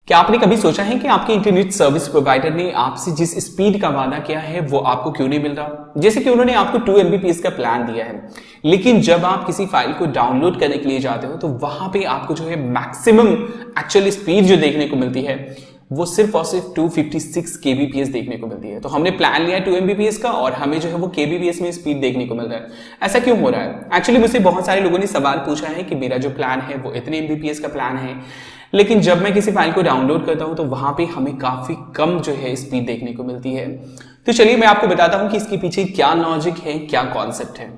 क्या आपने कभी सोचा है कि आपके इंटरनेट सर्विस प्रोवाइडर ने आपसे जिस स्पीड का वादा किया है वो आपको क्यों नहीं मिल रहा? जैसे कि उन्होंने आपको 2 MBPS का प्लान दिया है, लेकिन जब आप किसी फाइल को डाउनलोड करने के लिए जाते हो तो वहां पे आपको जो है मैक्सिमम एक्चुअल स्पीड जो देखने को मिलती है वो सिर्फ और सिर्फ 256 kbps देखने को मिलती है। तो हमने प्लान लिया है 2 MBPS का और हमें जो है वो kbps में स्पीड देखने को मिल रहा है। ऐसा क्यों हो रहा है? एक्चुअली मुझसे बहुत सारे लोगों ने सवाल पूछा है कि मेरा जो प्लान है वो इतने MBPS का प्लान है, लेकिन जब मैं किसी फाइल को डाउनलोड करता हूं तो वहां पे हमें काफी कम जो है स्पीड देखने को मिलती है। तो चलिए मैं आपको बताता हूं कि इसके पीछे क्या लॉजिक है, क्या कॉन्सेप्ट है।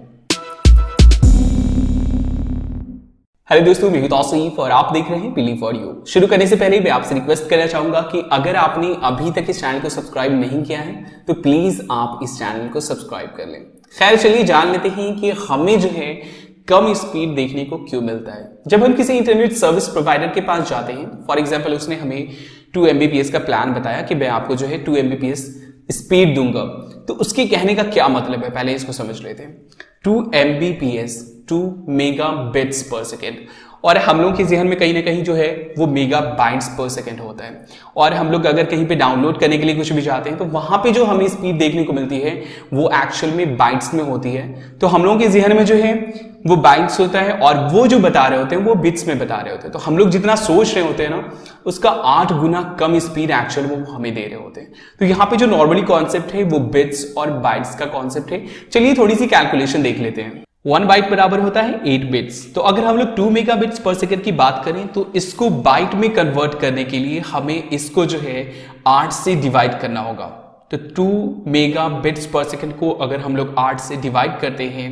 हेलो दोस्तों, मैं तौसीफ और आप देख रहे हैं बिलीव फॉर यू। शुरू करने से पहले मैं आपसे रिक्वेस्ट करना चाहूंगा कि अगर आपने अभी तक इस चैनल को सब्सक्राइब नहीं किया है तो प्लीज आप इस चैनल को सब्सक्राइब कर लें। खैर चलिए जान लेते हैं कि हमें जो है कम स्पीड देखने को क्यों मिलता है। जब हम किसी इंटरनेट सर्विस प्रोवाइडर के पास जाते हैं, फॉर एग्जांपल उसने हमें 2 MBPS का प्लान बताया कि मैं आपको जो है 2 MBPS स्पीड दूंगा, तो उसके कहने का क्या मतलब है पहले इसको समझ लेते हैं। 2 MBPS 2 मेगाबिट्स पर सेकेंड, और हम लोग के जहन में कहीं ना कहीं जो है वो मेगाबाइट्स पर सेकेंड होता है। और हम लोग अगर कहीं पे डाउनलोड करने के लिए कुछ भी जाते हैं तो वहां पे जो हमें स्पीड देखने को मिलती है वो एक्चुअल में बाइट्स में होती है। तो हम लोगों के जहन में जो है वो बाइट्स होता है और वो जो बता रहे होते हैं वो बिट्स में बता रहे होते हैं। तो हम लोग जितना सोच रहे होते हैं ना उसका 8 गुना कम स्पीड एक्चुअल वो हमें दे रहे होते हैं। तो यहाँ पे जो नॉर्मली कॉन्सेप्ट है वो बिट्स और बाइट्स का कॉन्सेप्ट है। चलिए थोड़ी सी कैलकुलेशन देख लेते हैं। 1 बाइट बराबर होता है 8 बिट्स। तो अगर हम लोग 2 मेगाबिट्स पर सेकेंड की बात करें तो इसको बाइट में कन्वर्ट करने के लिए हमें इसको जो है 8 से डिवाइड करना होगा। तो 2 मेगाबिट्स पर सेकेंड को अगर हम लोग 8 से डिवाइड करते हैं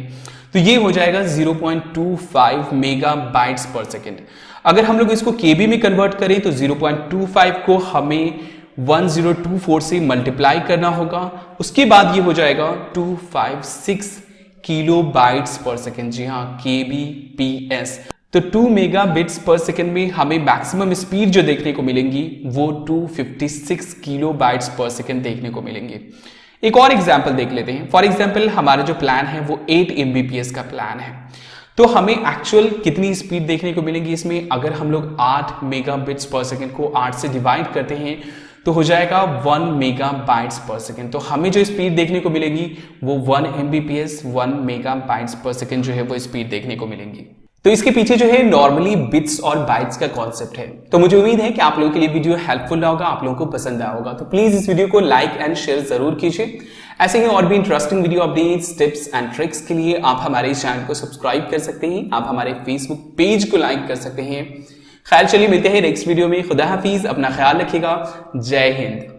तो ये हो जाएगा 0.25 मेगाबाइट्स पर सेकेंड। अगर हम लोग इसको केबी में कन्वर्ट करें तो 0.25 को हमें 1024 से मल्टीप्लाई करना होगा। उसके बाद ये हो जाएगा 256 किलोबाइट्स पर सेकेंड। जी हाँ, kbps। तो 2 मेगाबिट्स पर सेकेंड में हमें मैक्सिमम स्पीड जो देखने को मिलेंगी वो 256 किलोबाइट्स पर सेकेंड देखने को मिलेंगे। एक और एग्जांपल देख लेते हैं। फॉर एग्जांपल हमारा जो प्लान है वो 8 MBPS का प्लान है, तो हमें एक्चुअल कितनी स्पीड देखने को मिलेगी इसमें? अगर हम लोग 8 मेगाबिट्स पर सेकेंड को 8 से डिवाइड करते हैं तो हो जाएगा 1 मेगाबाइट्स पर सेकेंड। तो हमें जो स्पीड देखने को मिलेगी वो 1 MBPS 1 मेगाबाइट्स पर सेकेंड जो है वो स्पीड देखने को मिलेंगी। तो इसके पीछे जो है नॉर्मली बिट्स और बाइट्स का कॉन्सेप्ट है। तो मुझे उम्मीद है कि आप लोगों के लिए वीडियो हेल्पफुल रहा होगा, आप लोगों को पसंद आया होगा। तो प्लीज इस वीडियो को लाइक एंड शेयर जरूर कीजिए। ऐसे ही और भी interesting video updates, tips and tricks के लिए आप हमारे इस चैनल को सब्सक्राइब कर सकते हैं। आप हमारे फेसबुक पेज को लाइक कर सकते हैं। खैर चलिए मिलते हैं नेक्स्ट वीडियो में। खुदा हाफिज, अपना ख्याल रखिएगा। जय हिंद।